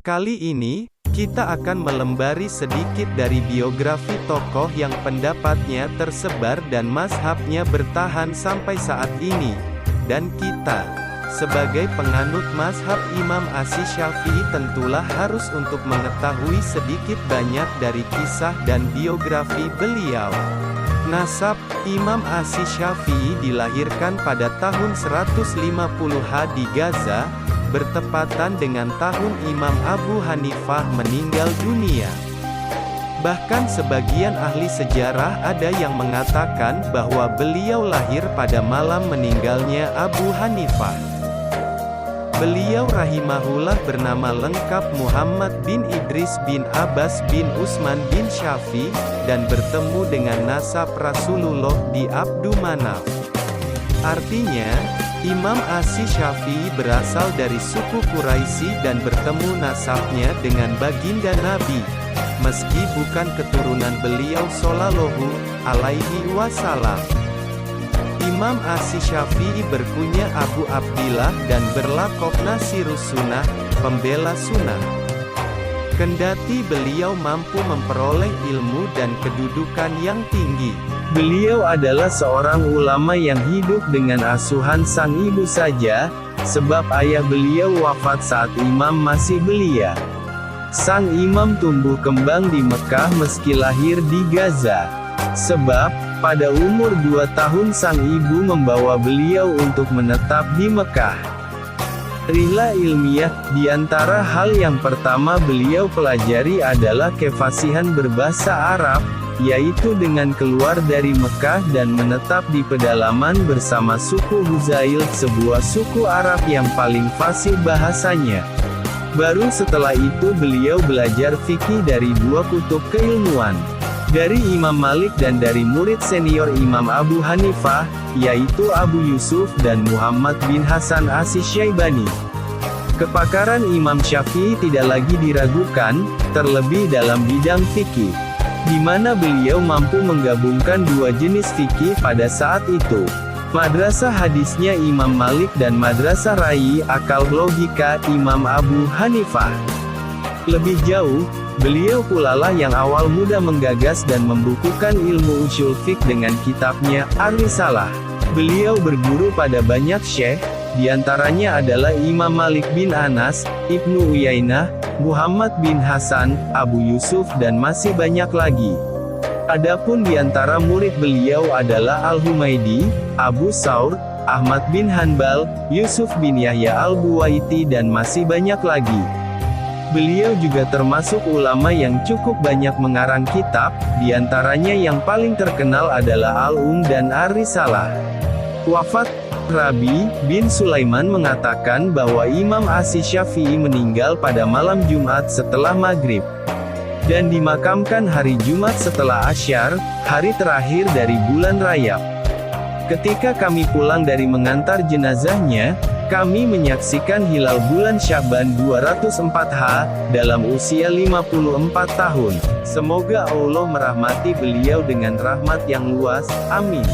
Kali ini, kita akan melembari sedikit dari biografi tokoh yang pendapatnya tersebar dan mazhabnya bertahan sampai saat ini. Dan kita, sebagai penganut mazhab Imam Asy-Syafi'i tentulah harus untuk mengetahui sedikit banyak dari kisah dan biografi beliau. Nasab, Imam Asy-Syafi'i dilahirkan pada tahun 150H di Gaza, bertepatan dengan tahun Imam Abu Hanifah meninggal dunia. Bahkan sebagian ahli sejarah ada yang mengatakan bahwa beliau lahir pada malam meninggalnya Abu Hanifah. Beliau rahimahullah bernama lengkap Muhammad bin Idris bin Abbas bin Utsman bin Syafi', dan bertemu dengan nasab Rasulullah di Abdu Manaf. Artinya, Imam Asy-Syafi'i berasal dari suku Quraisy dan bertemu nasabnya dengan baginda Nabi, meski bukan keturunan beliau sallallahu alaihi wasallam. Imam Asy-Syafi'i berkunyah Abu Abdillah dan berlaqab Nasirus Sunnah, pembela sunnah. Kendati beliau mampu memperoleh ilmu dan kedudukan yang tinggi, beliau adalah seorang ulama yang hidup dengan asuhan sang ibu saja, sebab ayah beliau wafat saat imam masih belia. Sang imam tumbuh kembang di Mekah meski lahir di Gaza. Sebab, pada umur 2 tahun sang ibu membawa beliau untuk menetap di Mekah. Rihlah ilmiah, di antara hal yang pertama beliau pelajari adalah kefasihan berbahasa Arab, yaitu dengan keluar dari Mekah dan menetap di pedalaman bersama suku Huzail, sebuah suku Arab yang paling fasih bahasanya. Baru setelah itu beliau belajar fikih dari 2 kutub keilmuan, dari Imam Malik dan dari murid senior Imam Abu Hanifah, yaitu Abu Yusuf dan Muhammad bin Hasan Asy-Syaibani. Kepakaran Imam Syafi'i tidak lagi diragukan, terlebih dalam bidang fikih, di mana beliau mampu menggabungkan 2 jenis fikih pada saat itu. Madrasah hadisnya Imam Malik dan madrasah ra'yi akal logika Imam Abu Hanifah. Lebih jauh, beliau pula lah yang awal muda menggagas dan membukukan ilmu ushul fiqh dengan kitabnya Ar-Risalah. Beliau berguru pada banyak syekh, diantaranya adalah Imam Malik bin Anas, Ibnu Uyainah, Muhammad bin Hasan, Abu Yusuf dan masih banyak lagi. Adapun di antara murid beliau adalah Al-Humaidi, Abu Saur, Ahmad bin Hanbal, Yusuf bin Yahya Al-Buwaiti dan masih banyak lagi. Beliau juga termasuk ulama yang cukup banyak mengarang kitab, di antaranya yang paling terkenal adalah Al-Dan Ar-Risalah. Wafat Rabi bin Sulaiman mengatakan bahwa Imam Asy-Syafi'i meninggal pada malam Jumat setelah maghrib, dan dimakamkan hari Jumat setelah Asyar, hari terakhir dari bulan Rajab. Ketika kami pulang dari mengantar jenazahnya, kami menyaksikan hilal bulan Sya'ban 204H, dalam usia 54 tahun. Semoga Allah merahmati beliau dengan rahmat yang luas, amin.